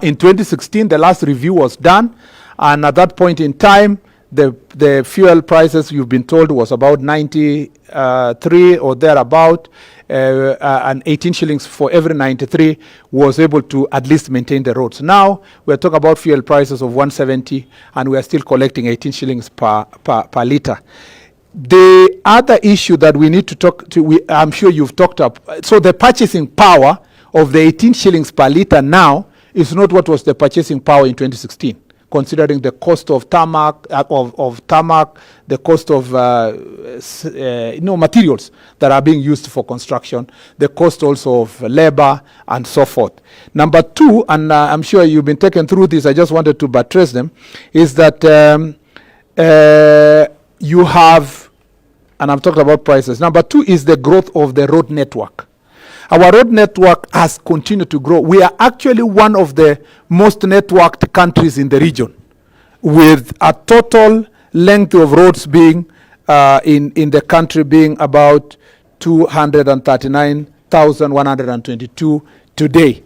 In 2016, the last review was done, and at that point in time, the fuel prices, you've been told, was about 93 or thereabout, and 18 shillings for every 93 was able to at least maintain the roads. Now, we're talking about fuel prices of 170, and we are still collecting 18 shillings per litre. The other issue that we need to talk to, I'm sure you've talked up, so the purchasing power of the 18 shillings per litre now is not what was the purchasing power in 2016, considering the cost of tarmac, the cost of materials that are being used for construction, the cost also of labor, and so forth. Number two, and I'm sure you've been taken through this, I just wanted to buttress them, is that you have, and I'm talking about prices. Number two is the growth of the road network. Our road network has continued to grow. We are actually one of the most networked countries in the region, with a total length of roads being in the country being about 239,122 today.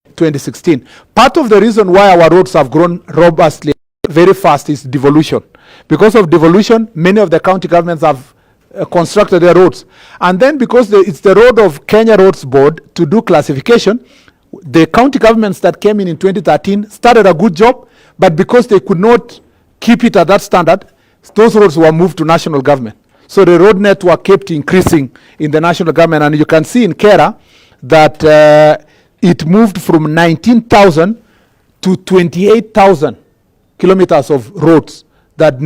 In 2016. Part of the reason why our roads have grown robustly very fast is devolution. Because of devolution, many of the county governments have constructed their roads. And then because it's the road of Kenya Roads Board to do classification, the county governments that came in 2013 started a good job, but because they could not keep it at that standard, those roads were moved to national government. So the road network kept increasing in the national government, and you can see in Kera that it moved from 19,000 to 28,000 kilometers of roads that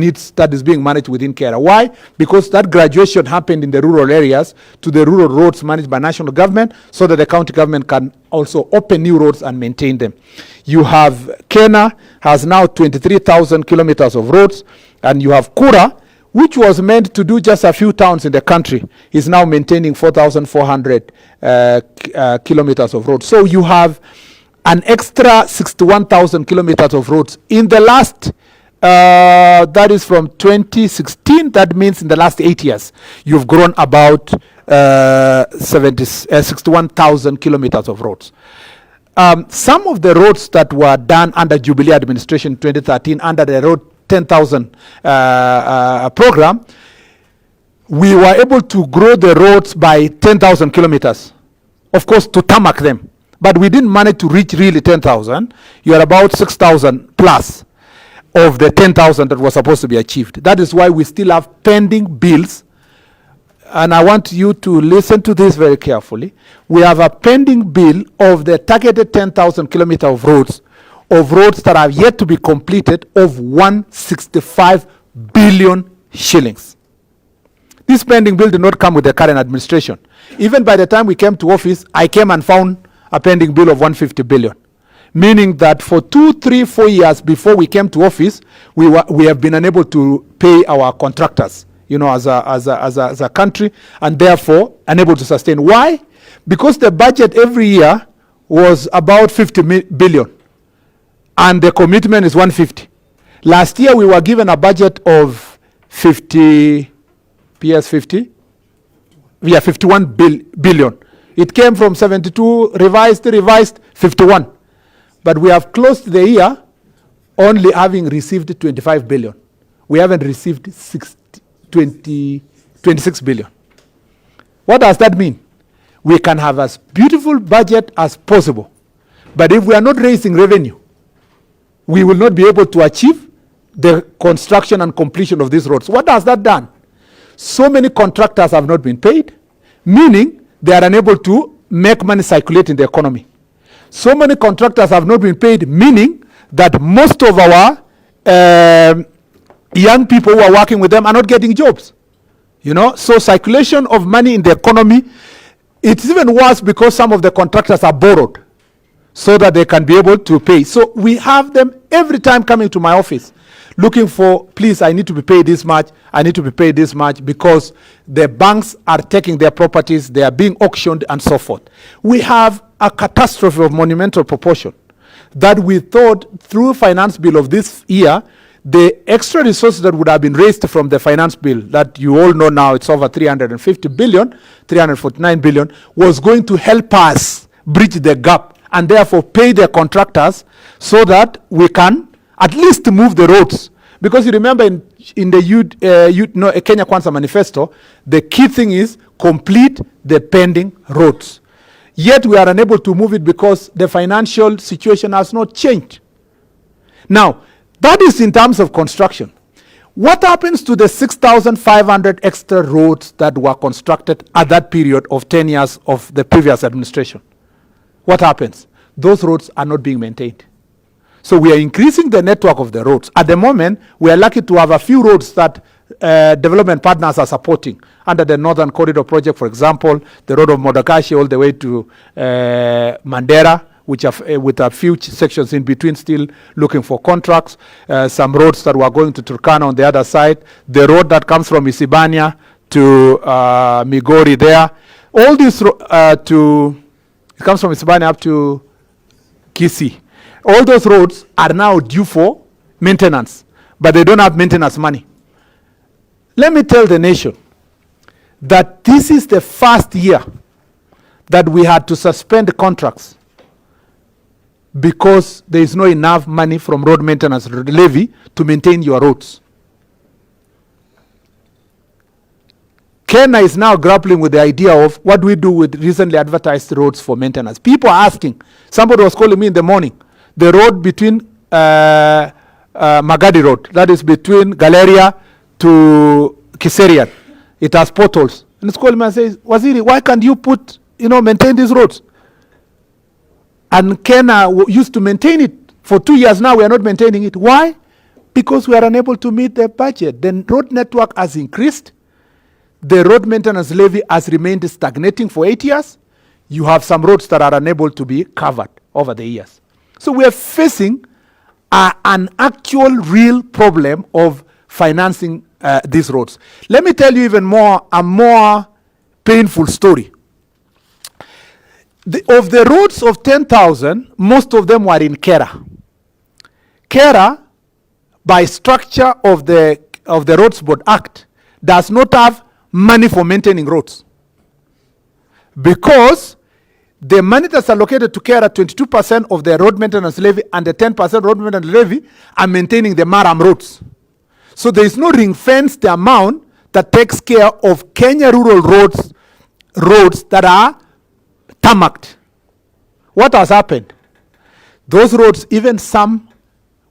is being managed within Kera. Why? Because that graduation happened in the rural areas to the rural roads managed by national government, so that the county government can also open new roads and maintain them. You have Kenya has now 23,000 kilometers of roads, and you have Kura, which was meant to do just a few towns in the country, is now maintaining 4,400 kilometers of roads. So you have an extra 61,000 kilometers of roads in the last. That is from 2016. That means in the last 8 years, you've grown about 61,000 kilometers of roads. Some of the roads that were done under Jubilee administration in 2013, under the Road 10,000 program, we were able to grow the roads by 10,000 kilometers, of course, to tarmac them. But we didn't manage to reach really 10,000. You are about 6,000 plus of the 10,000 that was supposed to be achieved. That is why we still have pending bills. And I want you to listen to this very carefully. We have a pending bill of the targeted 10,000 kilometers of roads that are yet to be completed, of 165 billion shillings. This pending bill did not come with the current administration. Even by the time we came to office, I came and found a pending bill of 150 billion. Meaning that for 2, 3, 4 years before we came to office, we have been unable to pay our contractors, as a country, and therefore unable to sustain. Why? Because the budget every year was about 50 billion, and the commitment is 150. Last year we were given a budget of 51 billion. It came from 72, revised, 51. But we have closed the year only having received 25 billion. We haven't received 26 billion. What does that mean? We can have as beautiful budget as possible, but if we are not raising revenue, we will not be able to achieve the construction and completion of these roads. What has that done? So many contractors have not been paid, meaning they are unable to make money circulate in the economy. So many contractors have not been paid, meaning that most of our young people who are working with them are not getting jobs. So circulation of money in the economy, it's even worse because some of the contractors are borrowed so that they can be able to pay. So we have them every time coming to my office looking for, please, I need to be paid this much, I need to be paid this much, because the banks are taking their properties, they are being auctioned, and so forth. We have a catastrophe of monumental proportion that we thought through finance bill of this year, the extra resources that would have been raised from the finance bill that you all know now, it's over 350 billion, 349 billion, was going to help us bridge the gap and therefore pay the contractors so that we can at least move the roads. Because you remember in the Kenya Kwanza manifesto, the key thing is complete the pending roads. Yet we are unable to move it because the financial situation has not changed. Now, that is in terms of construction. What happens to the 6,500 extra roads that were constructed at that period of 10 years of the previous administration? What happens? Those roads are not being maintained. So we are increasing the network of the roads. At the moment, we are lucky to have a few roads that development partners are supporting. Under the Northern Corridor project, for example, the road of Modakashi all the way to Mandera, which are with a few sections in between still looking for contracts. Some roads that were going to Turkana on the other side. The road that comes from Isibania to Migori there. All this it comes from Isibania up to Kisii. All those roads are now due for maintenance, but they don't have maintenance money. Let me tell the nation that this is the first year that we had to suspend contracts because there is no enough money from road maintenance levy to maintain your roads. Kenya is now grappling with the idea of what do we do with recently advertised roads for maintenance. People are asking. Somebody was calling me in the morning. The road between Magadi Road, that is between Galeria to Kiserian, it has potholes. And it's calling me and says, Waziri, why can't you maintain these roads? And Kenya used to maintain it. For 2 years now, we are not maintaining it. Why? Because we are unable to meet the budget. The road network has increased. The road maintenance levy has remained stagnating for 8 years. You have some roads that are unable to be covered over the years. So we are facing an actual real problem of financing these roads. Let me tell you even a more painful story. Of the roads of 10,000, most of them were in Kera. Kera, by structure of the Roads Board Act, does not have money for maintaining roads. Because the money that's allocated to Kera, 22% of the road maintenance levy and the 10% road maintenance levy are maintaining the Maram roads. So there is no ring-fenced amount that takes care of Kenya rural roads that are tarmacked. What has happened? Those roads, even some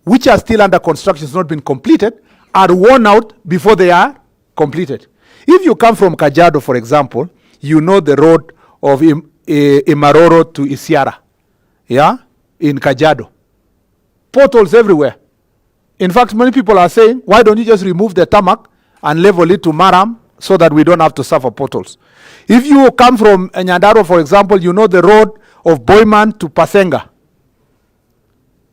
which are still under construction, has not been completed, are worn out before they are completed. If you come from Kajiado, for example, you know the road of Imaroro to Isiara, in Kajiado. Potholes everywhere. In fact, many people are saying, why don't you just remove the tarmac and level it to Maram so that we don't have to suffer potholes? If you come from Nyandaro, for example, you know the road of Boyman to Pasenga.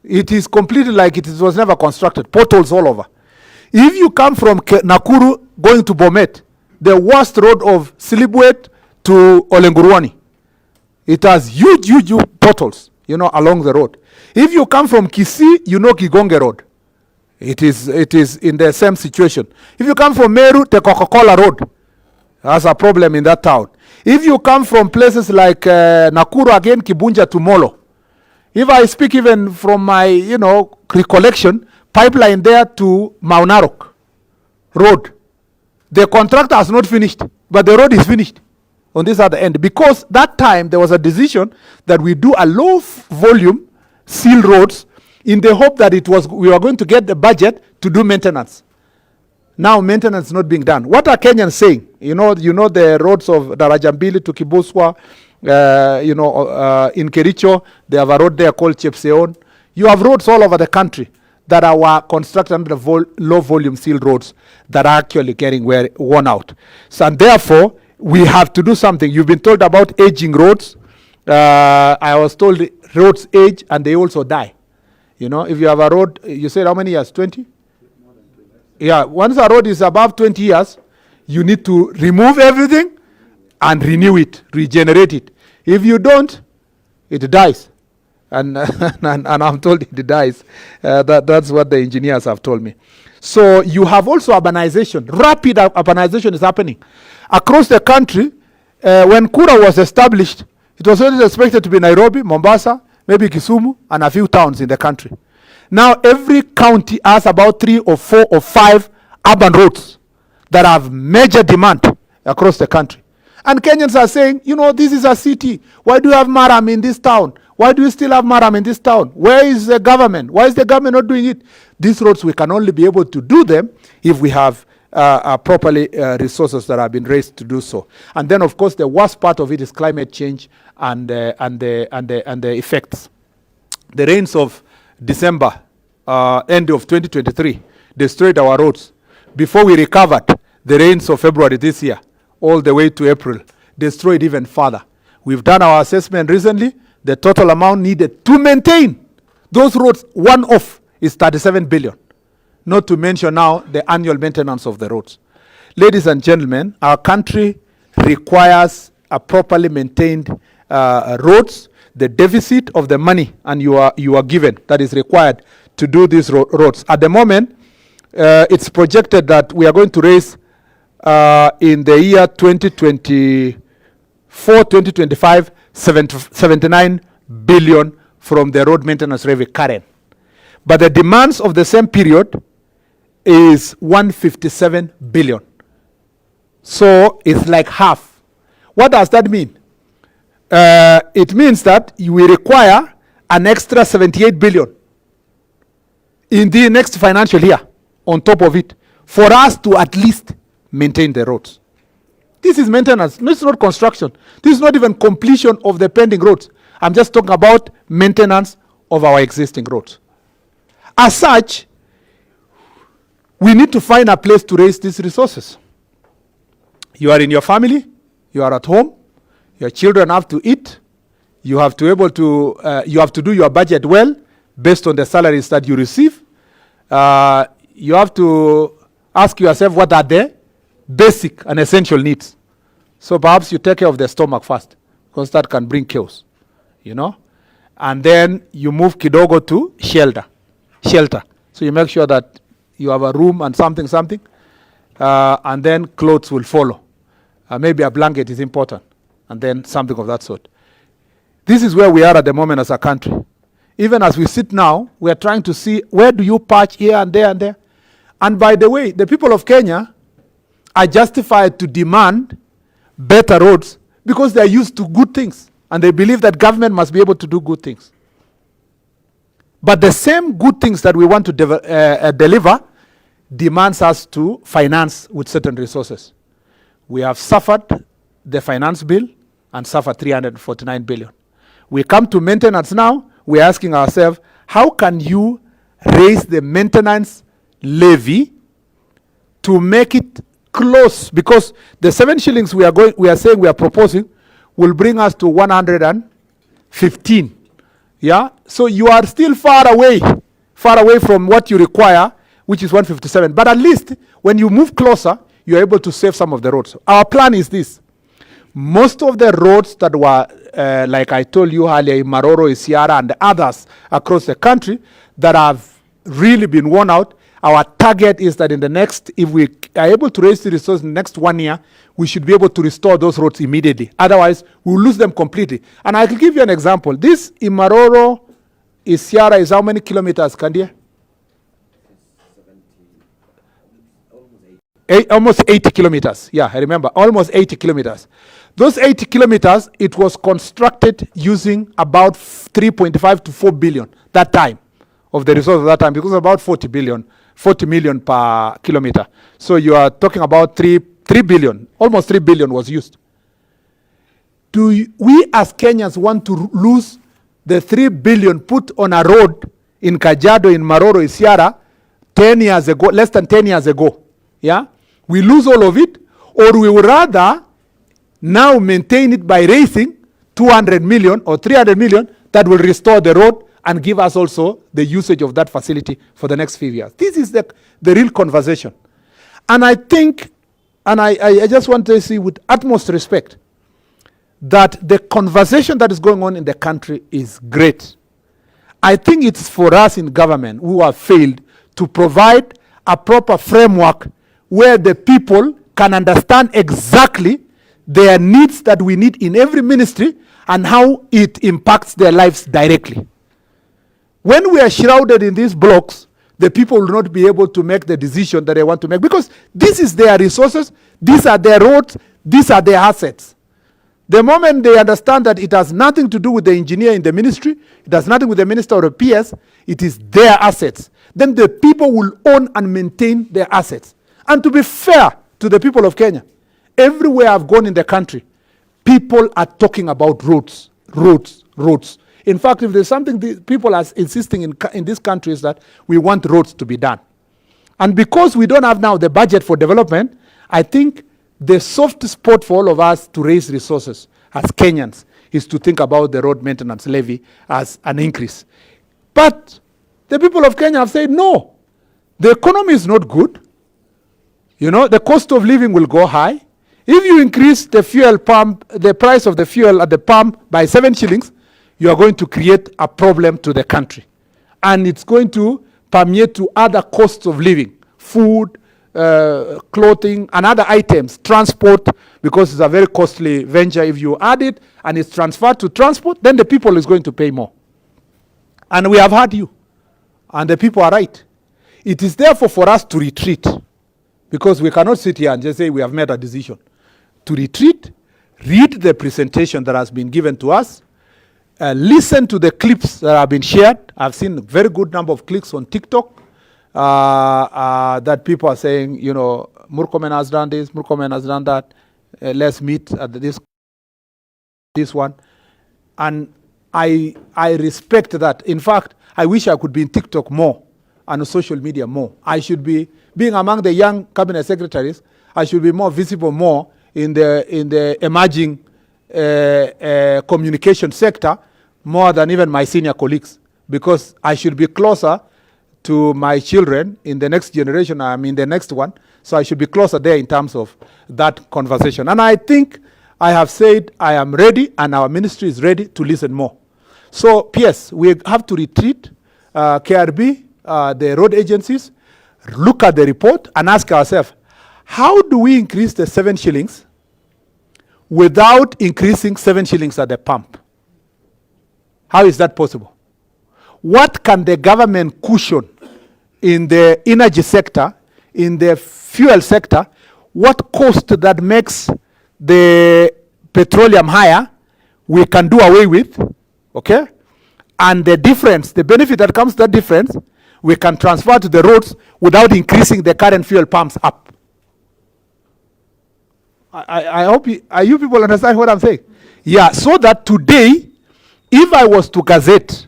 It is completely like it was never constructed, potholes all over. If you come from Nakuru going to Bomet, the worst road of Silibwet to Olenguruani, it has huge potholes, along the road. If you come from Kisii, you know Kigonge Road. It is in the same situation. If you come from Meru, the Coca-Cola Road has a problem in that town. If you come from places like Nakuru again, Kibunja to Molo, if I speak even from my, recollection, pipeline there to Maunarok Road, the contractor has not finished, but the road is finished on this other end. Because that time there was a decision that we do a low volume seal roads in the hope that we were going to get the budget to do maintenance. Now maintenance is not being done. What are Kenyans saying? You know the roads of Darajambili to Kibuswa, in Kericho, they have a road there called Chepseon. You have roads all over the country that are constructed under low volume seal roads that are actually getting worn out. So, and therefore, we have to do something. You've been told about aging roads. I was told roads age and they also die. If you have a road, you said how many years? 20? Yeah, once a road is above 20 years, you need to remove everything and renew it, regenerate it. If you don't, it dies. And, and I'm told it dies. That's what the engineers have told me. So you have also urbanization. Rapid urbanization is happening. Across the country, when Kura was established, it was always expected to be Nairobi, Mombasa, maybe Kisumu, and a few towns in the country. Now every county has about 3 or 4 or 5 urban roads that have major demand across the country. And Kenyans are saying, you know, this is a city. Why do you have Maram in this town? Why do you still have Maram in this town? Where is the government? Why is the government not doing it? These roads, we can only be able to do them if we have properly resources that have been raised to do so. And then, of course, the worst part of it is climate change and the effects. The rains of December, end of 2023, destroyed our roads. Before we recovered, the rains of February this year, all the way to April, destroyed even further. We've done our assessment recently. The total amount needed to maintain those roads, one off, is 37 billion. Not to mention now the annual maintenance of the roads. Ladies and gentlemen, our country requires a properly maintained roads. The deficit of the money and you are given that is required to do these roads. At the moment, it's projected that we are going to raise in the year 2024, 2025, 79 billion from the road maintenance levy current. But the demands of the same period is 157 billion. So it's like half. What does that mean? It means that we require an extra 78 billion in the next financial year on top of it for us to at least maintain the roads. This is maintenance. This is not construction. This is not even completion of the pending roads. I'm just talking about maintenance of our existing roads. As such, we need to find a place to raise these resources. You are in your family, you are at home, your children have to eat, you have to you have to do your budget well based on the salaries that you receive. You have to ask yourself what are the basic and essential needs. So perhaps you take care of the stomach first, because that can bring chaos, you know. And then you move kidogo to shelter. So you make sure that you have a room and something, and then clothes will follow. Maybe a blanket is important, and then something of that sort. This is where we are at the moment as a country. Even as we sit now, we are trying to see where do you patch here and there and there. And by the way, the people of Kenya are justified to demand better roads because they are used to good things and they believe that government must be able to do good things. But the same good things that we want to deliver demands us to finance with certain resources. We have suffered the finance bill and suffered 349 billion. We come to maintenance now, we're asking ourselves, how can you raise the maintenance levy to make it close? Because the 7 shillings we are proposing will bring us to 115. Yeah, so you are still far away from what you require, which is 157. But at least when you move closer, you're able to save some of the roads. Our plan is this. Most of the roads that were, like I told you earlier, Maroro, Isiara, and the others across the country that have really been worn out, our target is that in the next, if we are able to raise the resources in the next 1 year, we should be able to restore those roads immediately. Otherwise, we'll lose them completely. And I can give you an example. This Imaroro, Isiara is how many kilometers, Kandia? Almost 80 kilometers. Yeah, I remember. Almost 80 kilometers. Those 80 kilometers, it was constructed using about 3.5 to 4 billion that time of the resource of that time, because about 40 million per kilometer. So you are talking about 3 billion, almost 3 billion was used. Do we as Kenyans want to lose the 3 billion put on a road in Kajiado, in Maroro, Isiara, 10 years ago, less than 10 years ago? Yeah? We lose all of it, or we would rather now maintain it by raising 200 million or 300 million that will restore the road and give us also the usage of that facility for the next few years. This is the real conversation. And I think, and I just want to say with utmost respect, that the conversation that is going on in the country is great. I think it's for us in government who have failed to provide a proper framework where the people can understand exactly their needs that we need in every ministry and how it impacts their lives directly. When we are shrouded in these blocks, the people will not be able to make the decision that they want to make, because this is their resources, these are their roads, these are their assets. The moment they understand that it has nothing to do with the engineer in the ministry, it has nothing with the minister or the PS, it is their assets, then the people will own and maintain their assets. And to be fair to the people of Kenya, everywhere I've gone in the country, people are talking about roads, roads, roads. In fact, if there's something people are insisting in this country is that we want roads to be done. And because we don't have now the budget for development, I think the soft spot for all of us to raise resources as Kenyans is to think about the road maintenance levy as an increase. But the people of Kenya have said, no, the economy is not good. You know, the cost of living will go high. If you increase the fuel pump, the price of the fuel at the pump by 7 shillings, you are going to create a problem to the country. And it's going to permeate to other costs of living, food, clothing, and other items, transport, because it's a very costly venture. If you add it and it's transferred to transport, then the people is going to pay more. And we have heard you. And the people are right. It is therefore for us to retreat, because we cannot sit here and just say we have made a decision. To retreat, read the presentation that has been given to us, listen to the clips that have been shared. I've seen a very good number of clicks on TikTok that people are saying, you know, Murkomen has done this, Murkomen has done that, let's meet at this one. And I respect that. In fact, I wish I could be in TikTok more and on social media more. I should be, being among the young cabinet secretaries, I should be more visible more in the emerging communication sector, more than even my senior colleagues, because I should be closer to my children in the next generation. I'm in the next one, so I should be closer there in terms of that conversation. And I think I have said I am ready, and our ministry is ready to listen more. So, PS, we have to retreat, KRB, the road agencies, look at the report and ask ourselves, how do we increase the 7 shillings without increasing 7 shillings at the pump? How is that possible? What can the government cushion in the energy sector, in the fuel sector? What cost that makes the petroleum higher, we can do away with, okay? And the difference, the benefit that comes to that difference, we can transfer to the roads without increasing the current fuel pumps up. I hope you people understand what I'm saying? Yeah, so that today, if I was to gazette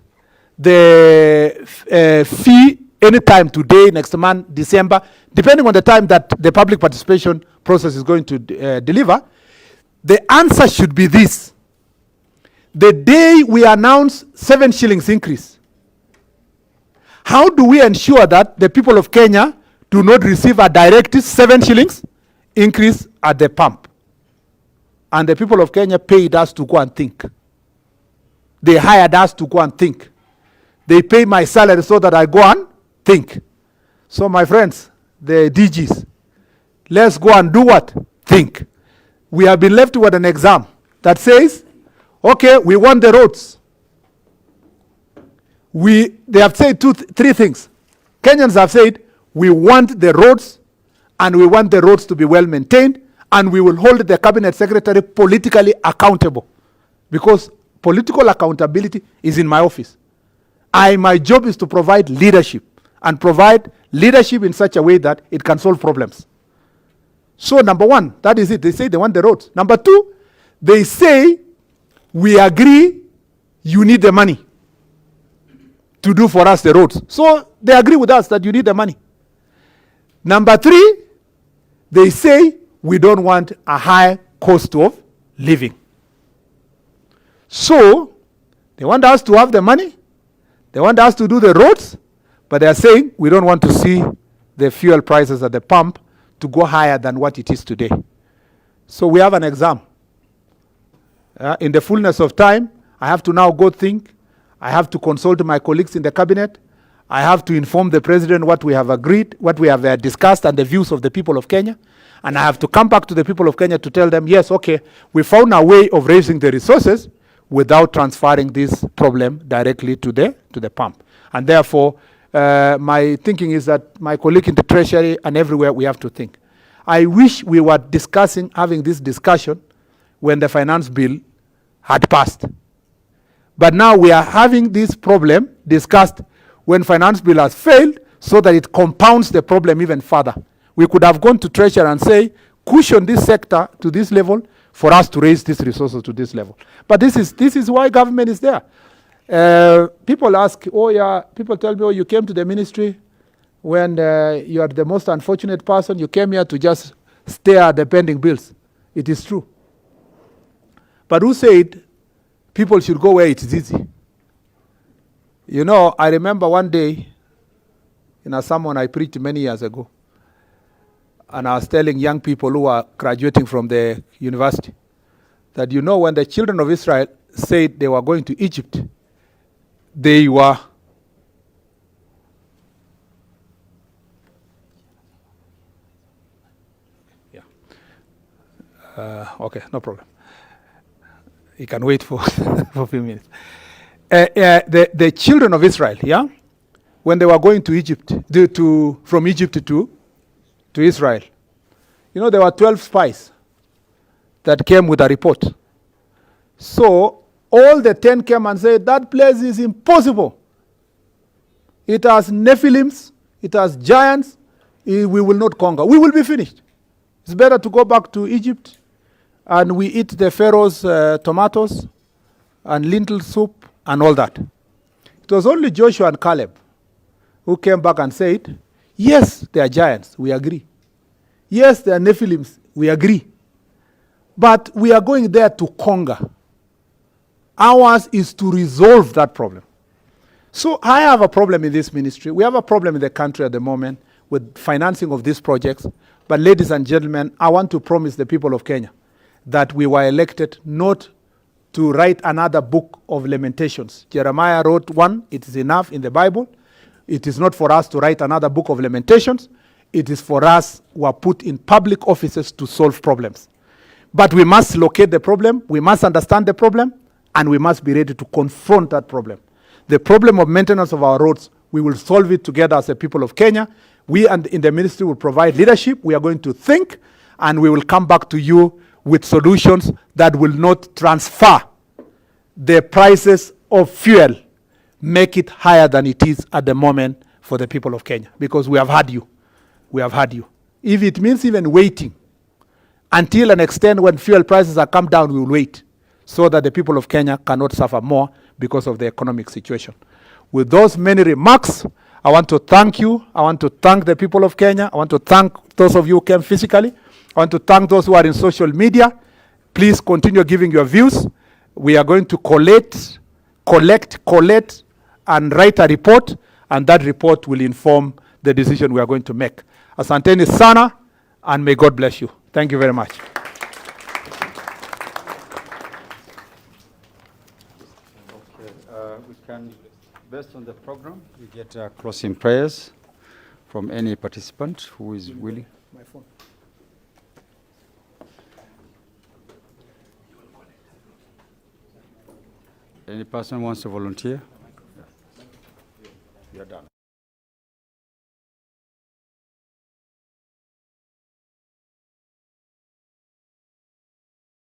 the fee anytime today, next month, December, depending on the time that the public participation process is going to deliver, the answer should be this. The day we announce 7 shillings increase, how do we ensure that the people of Kenya do not receive a direct 7 shillings increase at the pump? And the people of Kenya paid us to go and think. They hired us to go and think. They pay my salary so that I go and think. So my friends, the DGs, let's go and do what? Think. We have been left with an exam that says, okay, we want the roads. They have said three things. Kenyans have said, we want the roads, and we want the roads to be well maintained, and we will hold the cabinet secretary politically accountable, because political accountability is in my office. My job is to provide leadership, and provide leadership in such a way that it can solve problems. So number one, that is it. They say they want the roads. Number two, they say, we agree you need the money to do for us the roads. So they agree with us that you need the money. Number three, they say we don't want a high cost of living. So they want us to have the money, they want us to do the roads, but they are saying we don't want to see the fuel prices at the pump to go higher than what it is today. So we have an exam. In the fullness of time, I have to now go think I have to consult my colleagues in the cabinet. I have to inform the president what we have agreed, what we have discussed, and the views of the people of Kenya. And I have to come back to the people of Kenya to tell them, yes, okay, we found a way of raising the resources without transferring this problem directly to the pump. And therefore, my thinking is that my colleague in the Treasury and everywhere, we have to think. I wish we were having this discussion when the finance bill had passed. But now we are having this problem discussed when finance bill has failed, so that it compounds the problem even further. We could have gone to Treasury and say, cushion this sector to this level for us to raise these resources to this level. But this is why government is there. People ask, people tell me, you came to the ministry when you are the most unfortunate person. You came here to just stare at the pending bills. It is true. But who said people should go where it is easy? You know, I remember one day in a sermon I preached many years ago, and I was telling young people who are graduating from the university that, you know, when the children of Israel said they were going to Egypt, they were okay, no problem. You can wait for for a few minutes. The children of Israel, when they were going to Egypt, from Egypt to Israel, you know, there were 12 spies that came with a report. So all the 10 came and said, that place is impossible. It has Nephilims, it has giants, we will not conquer. We will be finished. It's better to go back to Egypt, and we eat the Pharaoh's tomatoes and lentil soup and all that. It was only Joshua and Caleb who came back and said, yes, they are giants, we agree. Yes, they are Nephilims, we agree. But we are going there to conquer. Ours is to resolve that problem. So I have a problem in this ministry. We have a problem in the country at the moment with financing of these projects. But ladies and gentlemen, I want to promise the people of Kenya that we were elected not to write another book of lamentations. Jeremiah wrote one, it is enough in the Bible. It is not for us to write another book of lamentations. It is for us who are put in public offices to solve problems. But we must locate the problem, we must understand the problem, and we must be ready to confront that problem. The problem of maintenance of our roads, we will solve it together as a people of Kenya. We and in the ministry will provide leadership. We are going to think, and we will come back to you with solutions that will not transfer the prices of fuel, make it higher than it is at the moment for the people of Kenya. Because we have had you. We have had you. If it means even waiting until an extent when fuel prices are come down, we will wait so that the people of Kenya cannot suffer more because of the economic situation. With those many remarks, I want to thank you. I want to thank the people of Kenya. I want to thank those of you who came physically. I want to thank those who are in social media. Please continue giving your views. We are going to collect, and write a report, and that report will inform the decision we are going to make. Asanteni sana, and may God bless you. Thank you very much. Okay, we can, based on the program, we get closing prayers from any participant who is willing. My phone. Any person wants to volunteer? You are done.